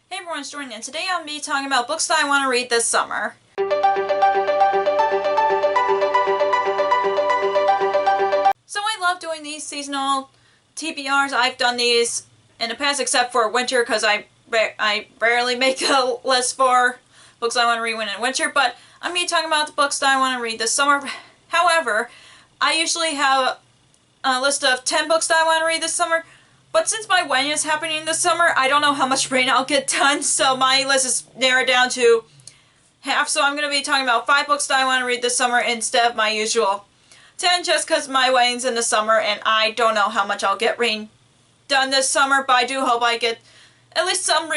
Hey everyone, it's Jordan, and today I'm going to be talking about books that I want to read this summer. So I love doing these seasonal TBRs. I've done these in the past except for winter because I rarely make a list for books I want to read in winter, but I'm going to be talking about the books that I want to read this summer. However, I usually have a list of 10 books that I want to read this summer. But since my wedding is happening this summer, I don't know how much reading I'll get done, so my list is narrowed down to half. So I'm going to be talking about 5 books that I want to read this summer instead of my usual 10, just because my wedding's in the summer and I don't know how much I'll get reading done this summer, but I do hope I get at least some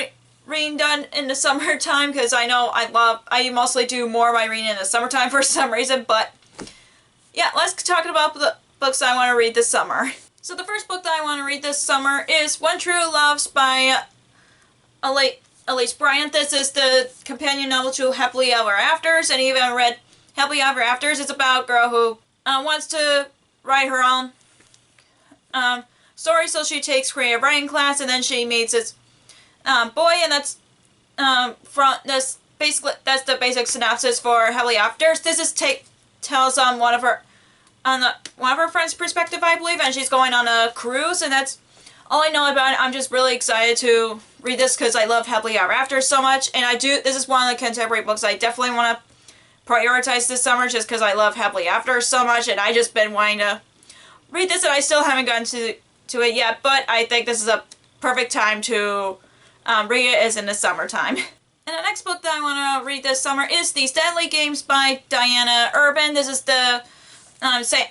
reading done in the summertime, because I know I mostly do more of my reading in the summertime for some reason. But yeah, let's talk about the books I want to read this summer. So the first book that I want to read this summer is When True Loves by Elise Bryant. This is the companion novel to Happily Ever Afters, and even read Happily Ever Afters. It's about a girl who wants to write her own story, so she takes creative writing class, and then she meets this boy, and that's the basic synopsis for Happily Afters. This tells one of her friend's perspective, I believe, and she's going on a cruise, and that's all I know about it. I'm just really excited to read this because I love Happily Ever After so much, and this is one of the contemporary books I definitely want to prioritize this summer, just because I love Happily After so much, and I just been wanting to read this, and I still haven't gotten to it yet, but I think this is a perfect time to read it, is in the summertime. And the next book that I want to read this summer is The Stanley Games by Diana Urban. This is the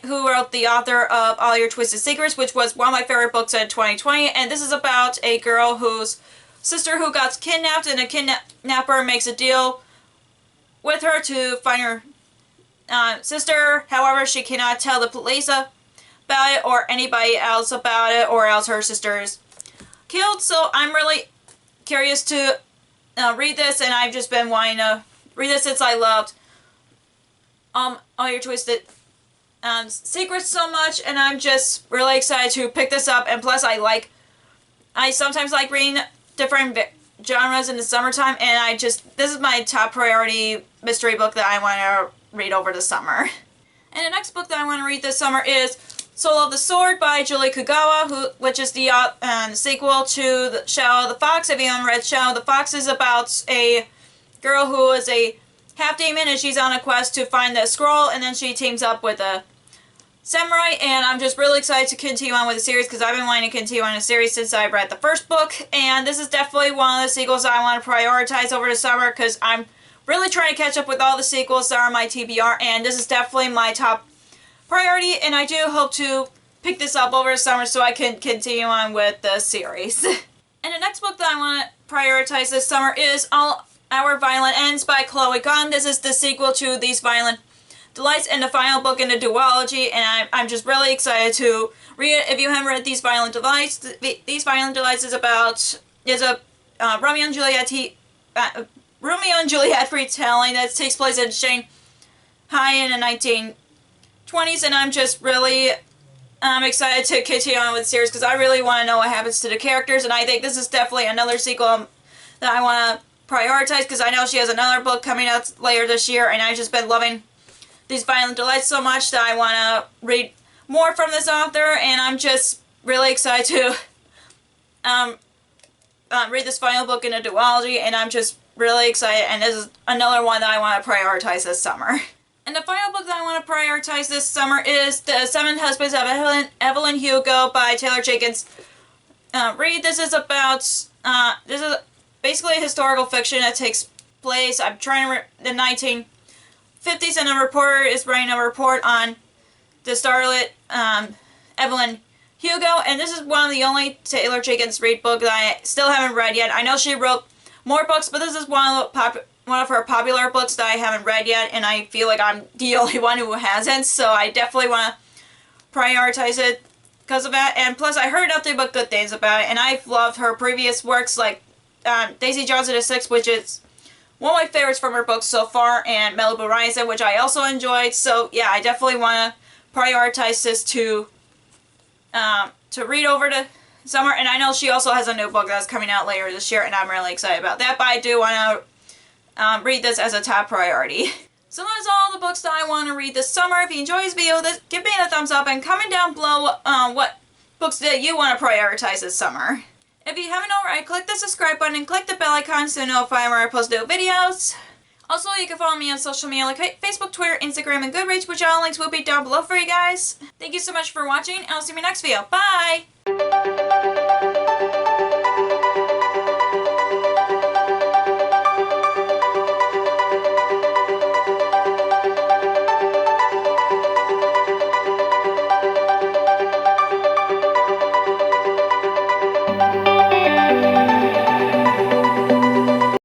who wrote the author of All Your Twisted Secrets, which was one of my favorite books in 2020, and this is about a girl whose sister who got kidnapped, and a kidnapper makes a deal with her to find her sister. However, she cannot tell the police about it or anybody else about it, or else her sister is killed. So I'm really curious to read this, and I've just been wanting to read this since I loved All Your Twisted Secrets so much, and I'm just really excited to pick this up. And plus I sometimes like reading different genres in the summertime, and this is my top priority mystery book that I want to read over the summer. And the next book that I want to read this summer is Soul of the Sword by Julie Kugawa, which is the sequel to the Shadow of the Fox. If you haven't read Shadow of the Fox, is about a girl who is a half-demon, and she's on a quest to find the scroll, and then she teams up with a samurai, and I'm just really excited to continue on with the series, because I've been wanting to continue on the series since I read the first book, and this is definitely one of the sequels I want to prioritize over the summer, because I'm really trying to catch up with all the sequels that are on my TBR, and this is definitely my top priority, and I do hope to pick this up over the summer so I can continue on with the series. And the next book that I want to prioritize this summer is All Our Violent Ends by Chloe Gunn. This is the sequel to These Violent Delights, and the final book in the duology, and I'm just really excited to read it. If you haven't read These Violent Delights, These Violent Delights is a Romeo and Juliet retelling that takes place in Shanghai in the 1920s, and I'm just really excited to continue on with the series, because I really want to know what happens to the characters, and I think this is definitely another sequel that I want to prioritize, because I know she has another book coming out later this year, and I've just been loving These Violent Delights so much that I want to read more from this author, and I'm just really excited to read this final book in a duology, and I'm just really excited, and this is another one that I want to prioritize this summer. And the final book that I want to prioritize this summer is The Seven Husbands of Evelyn Hugo by Taylor Jenkins Reid. This is about, this is basically a historical fiction that takes place, I'm trying to the 1950s, and a reporter is writing a report on the starlet Evelyn Hugo, and this is one of the only Taylor Jenkins Reid book that I still haven't read yet. I know she wrote more books, but this is one of her popular books that I haven't read yet, and I feel like I'm the only one who hasn't, so I definitely want to prioritize it because of that. And plus, I heard nothing but good things about it, and I've loved her previous works like Daisy Jones and the Six, which is one of my favorites from her books so far, and Malibu Rising, which I also enjoyed. So yeah, I definitely want to prioritize this to read over summer. And I know she also has a new book that's coming out later this year, and I'm really excited about that. But I do want to read this as a top priority. So that's all the books that I want to read this summer. If you enjoy this video, give me a thumbs up and comment down below what books that you want to prioritize this summer. If you haven't already, click the subscribe button and click the bell icon to notify when I post new videos. Also, you can follow me on social media like Facebook, Twitter, Instagram, and Goodreads, which all links will be down below for you guys. Thank you so much for watching, and I'll see you in my next video. Bye!